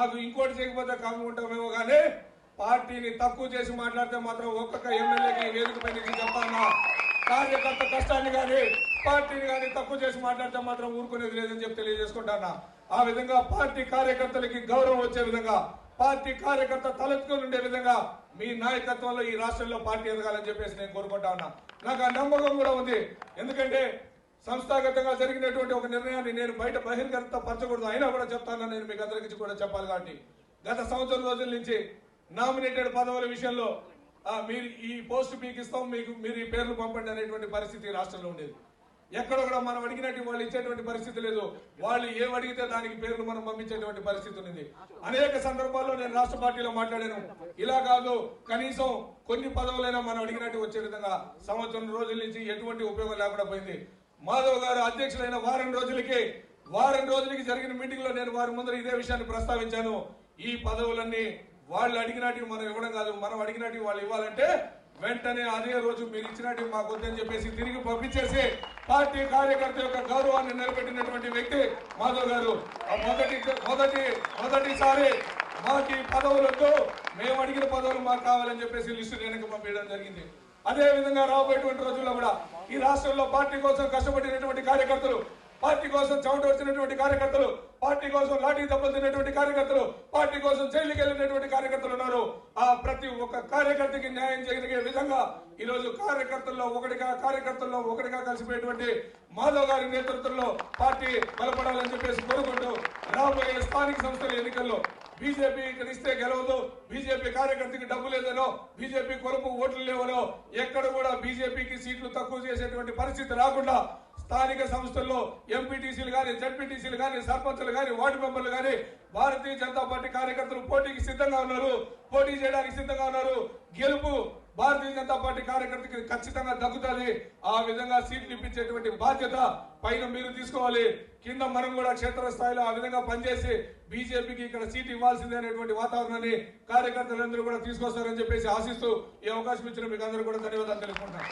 మాకు ఇంకోటి చేయకపోతే కాముకుంటామేమో కానీ పార్టీని తక్కువ చేసి మాట్లాడితే మాత్రం ఒక్కొక్క ఎమ్మెల్యేకి వేదికపై నుంచి చెప్తానా, కార్యకర్త కష్టాన్ని కానీ పార్టీని కానీ తక్కువ చేసి మాట్లాడితే మాత్రం ఊరుకునేది లేదని చెప్పి తెలియజేసుకుంటానా. ఆ విధంగా పార్టీ కార్యకర్తలకి గౌరవం వచ్చే విధంగా, పార్టీ కార్యకర్త తలెత్తుకుని ఉండే విధంగా మీ నాయకత్వంలో ఈ రాష్ట్రంలో పార్టీ ఎదగాలని చెప్పేసి నేను కోరుకుంటా ఉన్నా. నాకు ఆ నమ్మకం కూడా ఉంది. ఎందుకంటే సంస్థాగతంగా జరిగినటువంటి ఒక నిర్ణయాన్ని నేను బయట బహిర్గత పరచకూడదు, అయినా కూడా చెప్తాను, నేను మీకు అందరికీ కూడా చెప్పాలి. కాబట్టి గత సంవత్సరం రోజుల నుంచి నామినేటెడ్ పదవుల విషయంలో మీరు ఈ పోస్ట్ మీకు ఇస్తాం, మీరు ఈ పేర్లు పంపండి అనేటువంటి పరిస్థితి రాష్ట్రంలో ఉండేది. ఎక్కడ కూడా మనం అడిగినట్టు వాళ్ళు ఇచ్చేటువంటి పరిస్థితి లేదు. వాళ్ళు ఏం అడిగితే దానికి పేర్లు మనం పంపించేటువంటి పరిస్థితి ఉంది. అనేక సందర్భాల్లో నేను రాష్ట్ర పార్టీలో మాట్లాడాను. ఇలా కాదు, కనీసం కొన్ని పదవులైనా మనం అడిగినట్టు వచ్చే విధంగా సంవత్సరం రోజుల నుంచి ఎటువంటి ఉపయోగం లేకుండా పోయింది. మాధవ్ గారు అధ్యక్షులైన వారం రోజులకి జరిగిన మీటింగ్ లో నేను వారి ముందర ఇదే విషయాన్ని ప్రస్తావించాను. ఈ పదవులన్నీ వాళ్ళు అడిగినట్టు మనం ఇవ్వడం కాదు, మనం అడిగినట్టు వాళ్ళు ఇవ్వాలంటే వెంటనే అదే రోజు మీరు ఇచ్చినట్టు మాకు వద్దని చెప్పేసి తిరిగి పంపించేసి పార్టీ కార్యకర్త యొక్క గౌరవాన్ని నిలబెట్టినటువంటి వ్యక్తి మాధవ్ గారు. మొదటిసారి మాకు ఈ పదవులతో మేము అడిగిన పదవులు మాకు కావాలని చెప్పేసి లిస్టు వెనక్కి పంపించడం జరిగింది. అదే విధంగా రాబోయేటువంటి రోజుల్లో కూడా ఈ రాష్ట్రంలో పార్టీ కోసం కష్టపడినటువంటి కార్యకర్తలు, పార్టీ కోసం చెమట వచ్చినటువంటి కార్యకర్తలు, పార్టీ కోసం లాఠీ దెబ్బలు తిన్నటువంటి కార్యకర్తలు, పార్టీ కోసం జైలుకి వెళ్ళినటువంటి కార్యకర్తలు ఉన్నారు. ఆ ప్రతి ఒక్క కార్యకర్తకి న్యాయం చేయగలిగే విధంగా ఈ రోజు కార్యకర్తల్లో ఒకటిగా కలిసిపోయేటువంటి మాధవ్ గారి నేతృత్వంలో పార్టీ బలపడాలని చెప్పేసి కోరుకుంటూ రాబోయే స్థానిక సంస్థల ఎన్నికల్లో బీజేపీ ఇక్కడ ఇస్తే గెలవదు, బీజేపీ కార్యకర్తకి డబ్బు లేదనో, బీజేపీ కొరకు ఓట్లు లేవనో, ఎక్కడ కూడా బీజేపీకి సీట్లు తక్కువ చేసేటువంటి పరిస్థితి రాకుండా స్థానిక సంస్థల్లో ఎంపీటీసీలు కానీ, జడ్పీటీసీలు కానీ, సర్పంచులు కానీ, వార్డు మెంబర్లు కానీ భారతీయ జనతా పార్టీ కార్యకర్తలు పోటీకి సిద్ధంగా ఉన్నారు, పోటీ చేయడానికి సిద్ధంగా ఉన్నారు. గెలుపు భారతీయ జనతా పార్టీ కార్యకర్తకి ఖచ్చితంగా దక్కుతుంది. ఆ విధంగా సీట్లు ఇప్పించేటువంటి బాధ్యత పైన మీరు తీసుకోవాలి, కింద మనం కూడా క్షేత్రస్థాయిలో ఆ విధంగా పనిచేసి బీజేపీకి ఇక్కడ సీట్ ఇవ్వాల్సిందే అనేటువంటి వాతావరణాన్ని కార్యకర్తలందరూ కూడా తీసుకొస్తారని చెప్పేసి ఆశిస్తూ ఈ అవకాశం ఇచ్చిన మీకు అందరూ కూడా ధన్యవాదాలు తెలుపుకుంటాను.